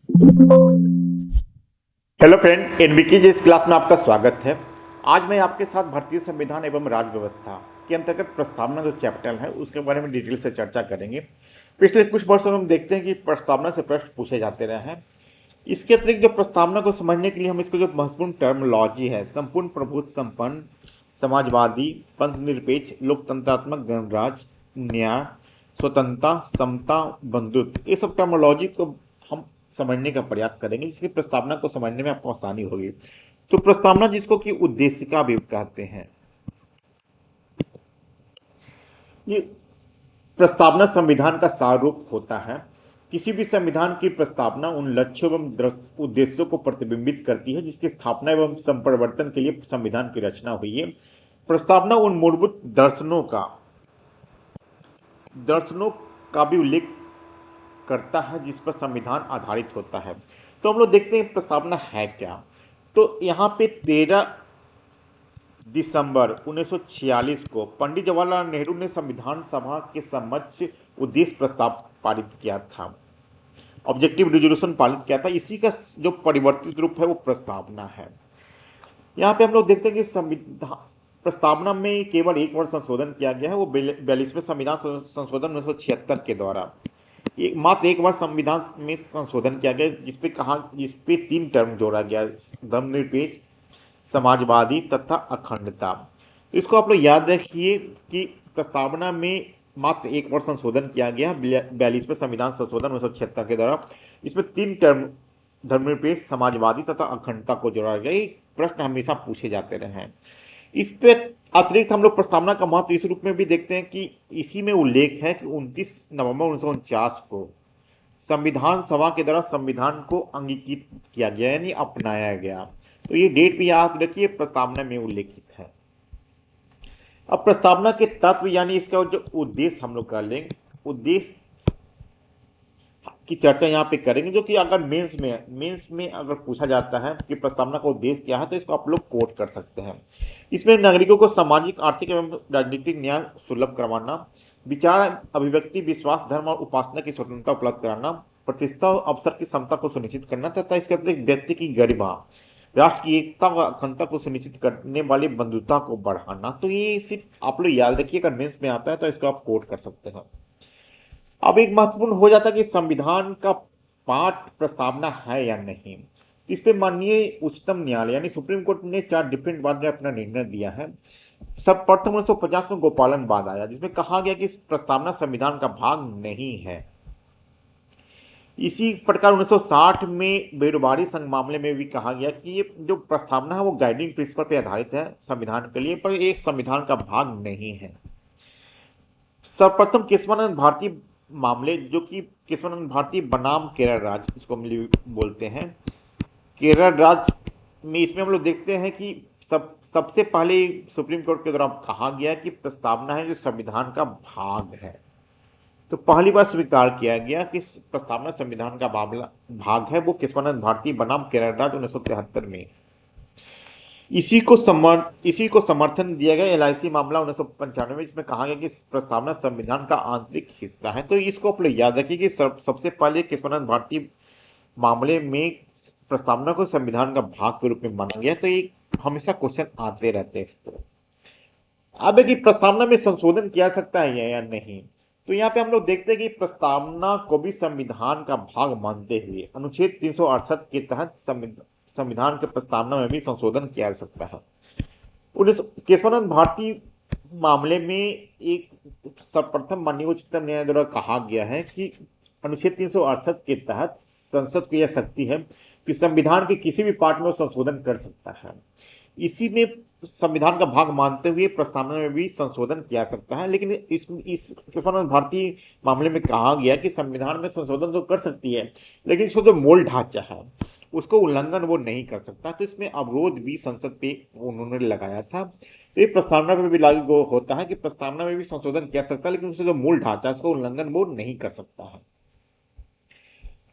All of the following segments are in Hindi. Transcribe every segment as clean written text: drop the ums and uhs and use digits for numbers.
हेलो फ्रेंड, एनबीके जी इस क्लास में आपका स्वागत है। आज मैं आपके साथ भारतीय संविधान एवं राज्य व्यवस्था के अंतर्गत प्रस्तावना जो चैप्टर है उसके बारे में डिटेल से चर्चा करेंगे। पिछले कुछ वर्षों में हम देखते हैं कि प्रस्तावना से प्रश्न पूछे जाते रहे हैं। इसके अतिरिक्त जो प्रस्तावना को समझने के लिए हम इसको जो महत्वपूर्ण टर्मोलॉजी है, संपूर्ण प्रभुत्व संपन्न, समाजवादी, पंथ निरपेक्ष, लोकतंत्रात्मक, गणराज्य, न्याय, स्वतंत्रता, समता, बंधुत्व, ये सब टर्मोलॉजी को हम समझने का प्रयास करेंगे जिसकी प्रस्तावना को समझने में आपको आसानी होगी। तो प्रस्तावना जिसको कि उद्देशिका भी कहते हैं, ये प्रस्तावना संविधान का सार रूप होता है। किसी भी संविधान की प्रस्तावना उन लक्ष्यों एवं उद्देश्यों को प्रतिबिंबित करती है जिसकी स्थापना एवं संप्रवर्तन के लिए संविधान की रचना हुई है। प्रस्तावना उन मूलभूत दर्शनों का भी उल्लेख करता है जिस पर संविधान आधारित होता है। तो हम लोग देखते हैं प्रस्तावना है क्या। तो यहाँ पे 13 दिसंबर 1946 को पंडित जवाहरलाल नेहरू ने संविधान सभा के समक्ष उद्देश्य प्रस्ताव पारित किया था, ऑब्जेक्टिव रिजोल्यूशन पारित किया था। इसी का जो परिवर्तित रूप है वो प्रस्तावना है। यहाँ पे हम लोग देखते हैं कि संविधान प्रस्तावना में केवल एक बार संशोधन किया गया है, वो 42वें संविधान संशोधन 1976 के द्वारा मात्र एक बार संविधान में संशोधन किया गया जिसपे 3 टर्म जोड़ा गया, धर्मनिरपेक्ष, समाजवादी तथा अखंडता। तो इसको आप लोग याद रखिए कि प्रस्तावना में मात्र एक बार संशोधन किया गया 42वें संविधान संशोधन 1976 के द्वारा। इसमें 3 टर्म धर्मनिरपेक्ष, समाजवादी तथा अखंडता को जोड़ा गया। ये प्रश्न हमेशा पूछे जाते रहे हैं। इस पे अतिरिक्त हम लोग प्रस्तावना का महत्व इस रूप में भी देखते हैं कि इसी में उल्लेख है कि 29 नवंबर 1949 को संविधान सभा के द्वारा संविधान को अंगीकृत किया गया यानी अपनाया गया। तो ये डेट भी याद रखिए, प्रस्तावना में उल्लेखित है। अब प्रस्तावना के तत्व यानी इसका जो उद्देश्य हम लोग कर लेंगे, उद्देश्य की चर्चा यहाँ पे करेंगे, जो कि अगर मेंस में अगर पूछा जाता है कि प्रस्तावना का उद्देश्य क्या है तो इसको आप लोग कोट कर सकते हैं। इसमें नागरिकों को सामाजिक, आर्थिक एवं राजनीतिक न्याय सुलभ करवाना, विचार, अभिव्यक्ति, विश्वास, धर्म और उपासना की स्वतंत्रता उपलब्ध कराना, प्रतिष्ठा और अवसर की समता को सुनिश्चित करना तथा इसके अतिरिक्त व्यक्ति की गरिमा, राष्ट्र की एकता व अखंडता को सुनिश्चित करने वाली बंधुता को बढ़ाना। तो ये सिर्फ आप लोग याद रखिए, अगर मेंस में आता है तो इसको आप कोट कर सकते हैं। अब एक महत्वपूर्ण हो जाता है कि संविधान का पाठ प्रस्तावना है या नहीं। इस पे माननीय उच्चतम न्यायालय यानी सुप्रीम कोर्ट ने 4 डिफरेंट बार में अपना निर्णय दिया है। सर्वप्रथम 1950 में गोपालन बाद आया जिसमें कहा गया कि इस प्रस्तावना संविधान का भाग नहीं है। इसी प्रकार 1960 में बेरोबारी संघ मामले में भी कहा गया कि ये जो प्रस्तावना है वो गाइडिंग प्रिंसिपल पर आधारित है संविधान के लिए, पर एक संविधान का भाग नहीं है। सर्वप्रथम केशवानंद भारती मामले, जो कि केशवानंद भारती बनाम केरल राज्य इसको हम बोलते हैं, केरल राज्य में इसमें हम लोग देखते हैं कि सबसे पहले सुप्रीम कोर्ट के द्वारा कहा गया कि प्रस्तावना है जो संविधान का भाग है। तो पहली बार स्वीकार किया गया कि प्रस्तावना संविधान का भाग है, वो केशवानंद भारती बनाम केरल राज्य 1973 में। इसी को समर्थन दिया गया एलआईसी मामला 1995 में, इसमें कहा गया कि प्रस्तावना संविधान का आंतरिक हिस्सा है। तो इसको आप लोग याद रखिए कि सबसे पहले केशवानंद भारती मामले में प्रस्तावना को संविधान का भाग के रूप में माना गया। तो ये हमेशा क्वेश्चन आते रहते हैं। अब है कि प्रस्तावना में संशोधन किया सकता है या नहीं। तो यहाँ पे हम लोग देखते हैं कि प्रस्तावना को भी संविधान का भाग मानते हुए अनुच्छेद 368 के तहत संविधान के प्रस्तावना में भी संशोधन किया जा सकता है। केशवानंद भारती मामले में एक सर्वप्रथम माननीय उच्चतम न्यायालय द्वारा कहा गया है कि अनुच्छेद 368 के तहत संसद को यह शक्ति है कि संविधान के किसी भी पार्ट में वो संशोधन कर सकता है। इसी में संविधान का भाग मानते हुए प्रस्तावना में भी संशोधन किया सकता है। लेकिन इस केशवानंद भारती मामले में कहा गया कि संविधान में संशोधन तो कर सकती है लेकिन इसको जो मूल ढांचा है उसको उल्लंघन वो नहीं कर सकता। तो इसमें अवरोध भी संसद पे उन्होंने लगाया था। तो ये प्रस्तावना पे भी लागू होता है कि प्रस्तावना में भी संशोधन किया सकता है लेकिन उसका जो मूल ढांचा है उसको उल्लंघन वो नहीं कर सकता है।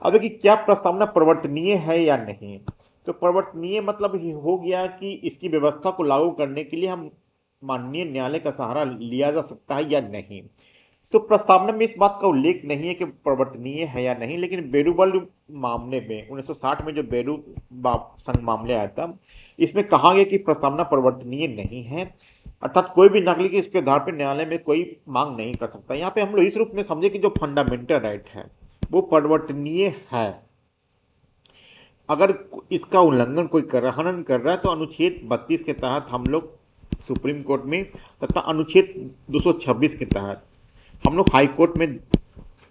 अब कि क्या प्रस्तावना परिवर्तनीय है या नहीं। तो परिवर्तनीय मतलब ही हो गया कि इसकी व्यवस्था को लागू करने के लिए हम माननीय न्यायालय का सहारा लिया जा सकता है या नहीं। तो प्रस्तावना में इस बात का उल्लेख नहीं है कि परिवर्तनीय है या नहीं, लेकिन बेरूबल मामले में 1960 में जो बेरू संघ मामले आया था, इसमें कहा गया कि प्रस्तावना परिवर्तनीय नहीं है, अर्थात कोई भी नागरिक इसके आधार पर न्यायालय में कोई मांग नहीं कर सकता। यहाँ पे हम लोग इस रूप में समझे कि जो फंडामेंटल राइट है वो परिवर्तनीय है। अगर इसका उल्लंघन कोई हनन कर रहा है तो अनुच्छेद 32 के तहत हम लोग सुप्रीम कोर्ट में, तथा अनुच्छेद 226 के तहत हम लोग हाई कोर्ट में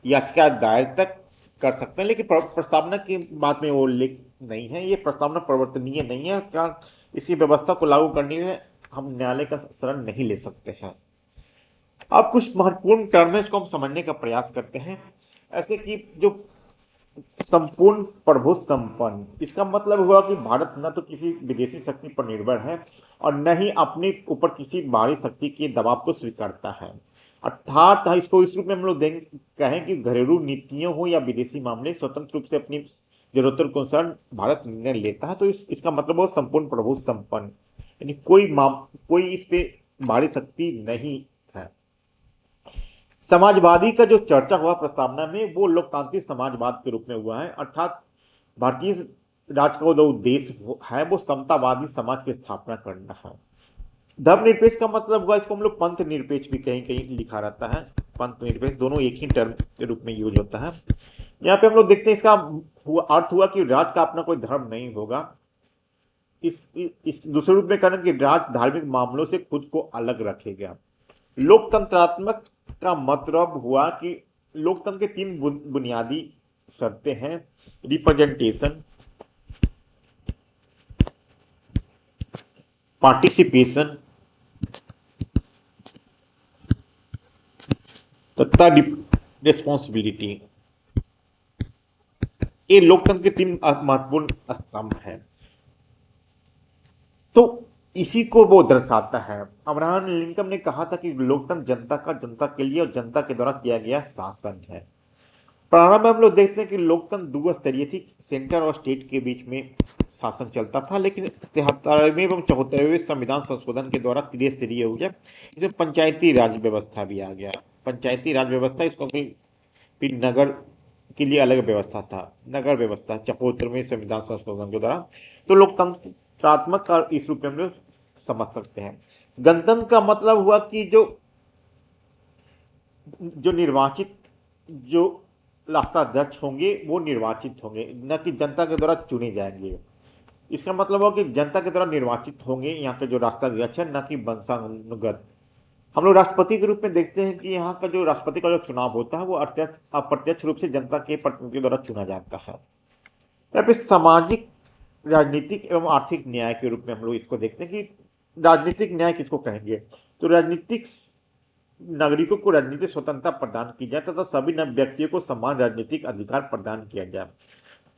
याचिका दायर तक कर सकते हैं। लेकिन प्रस्तावना की बात में वो उल्लेख नहीं है, ये प्रस्तावना परिवर्तनीय नहीं है, क्या इसी व्यवस्था को लागू करने में हम न्यायालय का शरण नहीं ले सकते हैं। अब कुछ महत्वपूर्ण टर्म्स को हम समझने का प्रयास करते हैं, ऐसे कि जो संपूर्ण प्रभुत्व संपन्न, इसका मतलब हुआ कि भारत न तो किसी विदेशी शक्ति पर निर्भर है और न ही अपने ऊपर किसी बाहरी शक्ति के दबाव को स्वीकारता है। अर्थात इसको इस रूप में हम लोग कहें कि घरेलू नीतियों हो या विदेशी मामले स्वतंत्र रूप से अपनी जरूरतों के अनुसार भारत निर्णय लेता है। तो इसका मतलब वो संपूर्ण प्रभुत्व संपन्न, यानी कोई इस पे बाहरी शक्ति नहीं है। समाजवादी का जो चर्चा हुआ प्रस्तावना में वो लोकतांत्रिक समाजवाद के रूप में हुआ है, अर्थात भारतीय राज का जो उद्देश्य है वो समतावादी समाज की स्थापना करना है। धर्मनिरपेक्ष का मतलब हुआ, इसको हम लोग पंथ निरपेक्ष भी कहीं कहीं लिखा रहता है, पंथ निरपेक्ष दोनों एक ही टर्म के रूप में यूज होता है। यहाँ पे हम लोग देखते हैं इसका अर्थ हुआ कि राज का अपना कोई धर्म नहीं होगा। इस दूसरे रूप में कहना कि राज धार्मिक मामलों से खुद को अलग रखेगा। लोकतंत्रात्मक का मतलब हुआ कि लोकतंत्र के 3 बुनियादी शर्तें हैं, रिप्रेजेंटेशन, पार्टिसिपेशन तथा रिस्पॉन्सिबिलिटी। ये लोकतंत्र के 3 महत्वपूर्ण स्तंभ हैं। तो इसी को वो दर्शाता है। अब्राहम लिंकन ने कहा था कि लोकतंत्र जनता के लिए और जनता के द्वारा किया गया शासन है। प्रारंभ में हम लोग देखते हैं कि लोकतंत्र 2 स्तरीय थी, सेंटर और स्टेट के बीच में शासन चलता था, लेकिन 73वें एवं 74वें संविधान संशोधन के द्वारा त्रिस्तरीय हो गया। इसमें पंचायती राज व्यवस्था भी आ गया। पंचायती राज व्यवस्था, इसको फिर नगर के लिए अलग व्यवस्था था, नगर व्यवस्था 74वें संविधान संशोधन के द्वारा। तो लोकतंत्रात्मक का इस रूप में हम लोग समझ सकते हैं। गणतंत्र का मतलब हुआ कि जो निर्वाचित जो राष्ट्राध्यक्ष होंगे वो निर्वाचित होंगे, न कि जनता के द्वारा चुने जाएंगे। इसका मतलब हो कि जनता के द्वारा निर्वाचित होंगे यहाँ के जो राष्ट्राध्यक्ष है, न कि वंशानुगत। हम लोग राष्ट्रपति के रूप में देखते हैं कि यहाँ का जो राष्ट्रपति का जो चुनाव होता है वो अप्रत्यक्ष रूप से जनता के प्रतिनिधियों द्वारा चुना जाता है। या फिर सामाजिक, राजनीतिक एवं आर्थिक न्याय के रूप में हम लोग इसको देखते हैं कि राजनीतिक न्याय किसको कहेंगे। तो राजनीतिक नागरिकों को राजनीतिक स्वतंत्रता प्रदान की जाए तथा सभी व्यक्तियों को समान राजनीतिक अधिकार प्रदान किया जाए।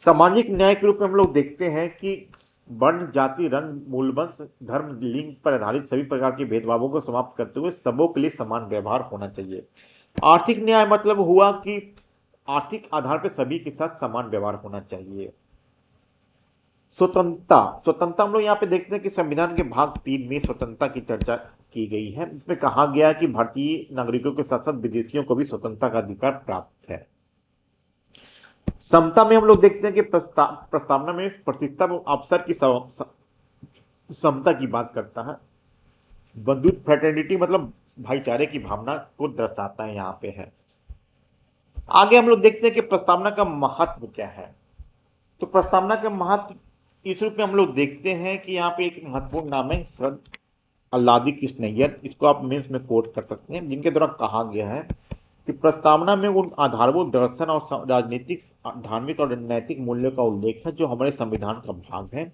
सामाजिक न्याय के रूप में हम लोग देखते हैं कि वर्ण, जाति, रंग, मूलवंश, धर्म, लिंग पर आधारित सभी प्रकार के भेदभावों को समाप्त करते हुए सबों के लिए समान व्यवहार होना चाहिए। आर्थिक न्याय मतलब हुआ कि आर्थिक आधार पर सभी के साथ समान व्यवहार होना चाहिए। स्वतंत्रता हम लोग यहाँ पे देखते हैं कि संविधान के भाग 3 में स्वतंत्रता की चर्चा की गई है। इसमें कहा गया कि भारतीय नागरिकों के साथ साथ विदेशियों को भी स्वतंत्रता का अधिकार प्राप्त है। समता में हम लोग देखते हैं कि प्रस्तावना में प्रतिष्ठा अवसर की समता की बात करता है। बंधुत्व, फ्रेटर्निटी मतलब भाईचारे की भावना को दर्शाता है, यहाँ पे है। आगे हम लोग देखते हैं कि प्रस्तावना का महत्व क्या है। तो प्रस्तावना का महत्व इस रूप में हम लोग देखते हैं कि यहाँ पे एक महत्वपूर्ण नाम है सर अल्लादी कृष्णय्यर, इसको आप मेंस में कोट कर सकते हैं, जिनके द्वारा कहा गया है कि प्रस्तावना में उन आधारभूत दर्शन और राजनीतिक, धार्मिक और नैतिक मूल्यों का उल्लेख है जो हमारे संविधान का भाग है।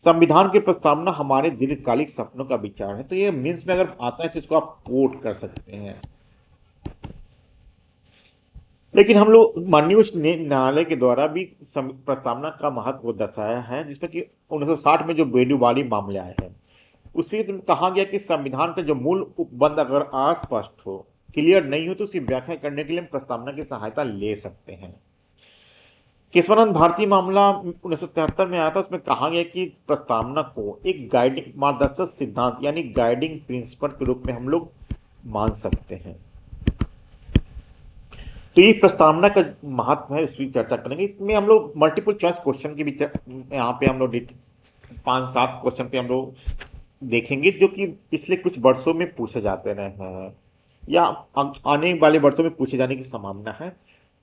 संविधान की प्रस्तावना हमारे दीर्घकालिक सपनों का विचार है। तो ये मीन्स में अगर आता है तो इसको आप कोट कर सकते हैं। लेकिन हम लोग माननीय उच्च न्यायालय के द्वारा भी प्रस्तावना का महत्व दर्शाया है, जिसमें कि 1960 में जो बेडूवाली मामले आए हैं उसमें कहा गया कि संविधान का जो मूल उपबंध अगर अस्पष्ट हो, क्लियर नहीं हो, तो उसकी व्याख्या करने के लिए हम प्रस्तावना की सहायता ले सकते हैं। केशवानंद भारती मामला 1973 में आया था, उसमें कहा गया कि प्रस्तावना को एक गाइडिंग मार्गदर्शक सिद्धांत यानी गाइडिंग प्रिंसिपल के रूप में हम लोग मान सकते हैं। तो ये प्रस्तावना का महत्व है, इसकी चर्चा करेंगे। इसमें हम लोग मल्टीपल चॉइस क्वेश्चन की भी यहाँ पे हम लोग 5-7 क्वेश्चन पे हम लोग देखेंगे जो कि पिछले कुछ वर्षों में पूछे जाते रहे हैं या आने वाले वर्षों में पूछे जाने की संभावना है।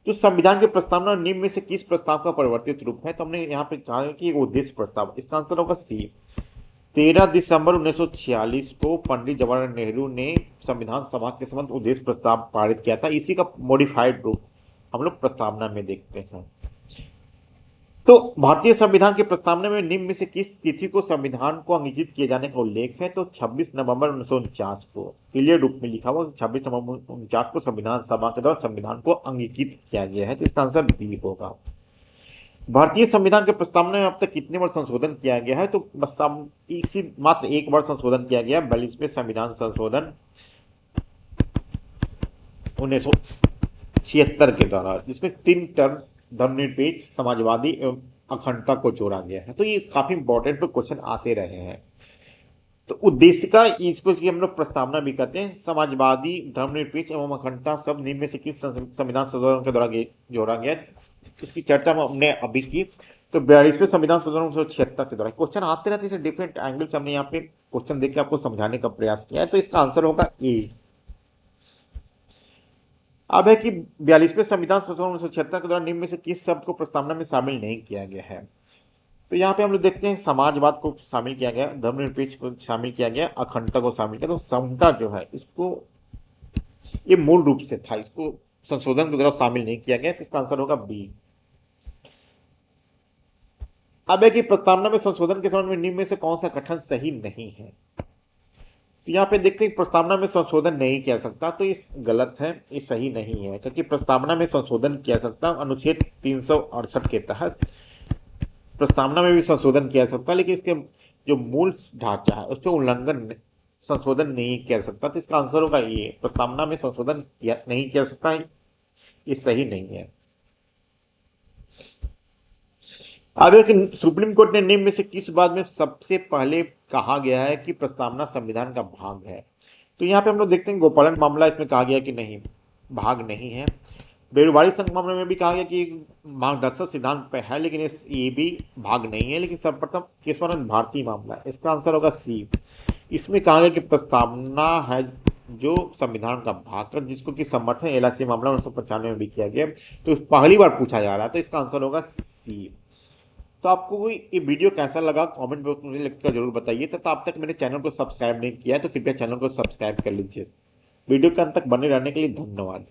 तो संविधान की प्रस्तावना निम्न में से किस प्रस्ताव का परिवर्तित रूप है? तो हमने यहाँ पे कहा है कि उद्देश्य प्रस्ताव, इसका आंसर होगा सी। 13 दिसंबर 1946 को पंडित जवाहरलाल नेहरू ने संविधान सभा के समक्ष उद्देश्य प्रस्ताव पारित किया था। इसी का मॉडिफाइड रूप हम लोग प्रस्तावना में देखते हैं। तो भारतीय संविधान की प्रस्तावना में निम्न में से किस तिथि को संविधान को अंगीकृत किए जाने का उल्लेख है? तो 26 नवंबर 1949 को क्लियर रूप में लिखा हुआ 26 नवंबर 1949 को संविधान सभा के द्वारा संविधान को अंगीकृत किया गया है। तो इसका आंसर बी होगा। भारतीय संविधान के प्रस्तावना में अब तक कितने बार संशोधन किया गया है? तो बस इसी मात्र एक बार संशोधन किया गया, 42वें संविधान संशोधन 1976 के द्वारा, जिसमें 3 टर्म्स धर्मनिरपेक्ष, समाजवादी एवं अखंडता को जोड़ा गया है। तो ये काफी इंपॉर्टेंट क्वेश्चन आते रहे हैं। तो उद्देश्य का इसको हम लोग प्रस्तावना भी कहते हैं। समाजवादी, धर्मनिरपेक्ष एवं अखंडता सब निम्न में से किस संविधान संशोधन के द्वारा जोड़ा गया? इसकी चर्चा हमने अभी की। तो 42वें संविधान संशोधन 1976 के द्वारा क्वेश्चन आते रहते हैं, डिफरेंट एंगल से हमने यहाँ पे क्वेश्चन देख के आपको समझाने का प्रयास किया है। तो इसका आंसर होगा ए। अब है कि 42वें संविधान संशोधन 1976 के द्वारा निम्न में से किस शब्द को प्रस्तावना में शामिल नहीं किया गया है? तो यहाँ पे हम लोग देखते हैं समाजवाद को शामिल किया गया, धर्मनिरपेक्ष को शामिल किया गया, अखंडता को शामिल किया। तो समता जो है इसको, ये मूल रूप से था, इसको संशोधन के द्वारा शामिल नहीं किया गया। तो इसका आंसर होगा बी। अब है कि प्रस्तावना में संशोधन के संबंध में निम्न में से कौन सा कथन सही नहीं है? तो यहाँ पे देखते हैं प्रस्तावना में संशोधन नहीं किया सकता, तो ये गलत है, ये सही नहीं है, क्योंकि प्रस्तावना में संशोधन किया सकता अनुच्छेद 368 के तहत प्रस्तावना में भी संशोधन किया सकता, लेकिन इसके जो मूल ढांचा है उस पर उल्लंघन, संशोधन नहीं किया सकता। तो इसका आंसर होगा ये, प्रस्तावना में संशोधन नहीं किया सकता, ये सही नहीं है। अब सुप्रीम कोर्ट ने निम्न में से किस बात में सबसे पहले कहा गया है कि प्रस्तावना संविधान का भाग है? तो यहाँ पे हम लोग देखते हैं गोपालन मामला, इसमें कहा गया कि नहीं, भाग नहीं है। बेरोजगारी संघ मामले में भी कहा गया कि मार्गदर्शक सिद्धांत पे है, लेकिन ये भी भाग नहीं है। लेकिन सर्वप्रथम केशवानंद भारती मामला, इसका आंसर होगा सी। इसमें कहा गया कि प्रस्तावना है जो संविधान का भाग है, जिसको कि समर्थन LIC मामला 1995 में भी किया गया। तो पहली बार पूछा जा रहा है, तो इसका आंसर होगा सी। तो आपको ये वीडियो कैसा लगा कमेंट बॉक्स में लिखकर जरूर बताइए। तथा अब तक मेरे चैनल को सब्सक्राइब नहीं किया है तो कृपया चैनल को सब्सक्राइब कर लीजिए। वीडियो के अंत तक बने रहने के लिए धन्यवाद।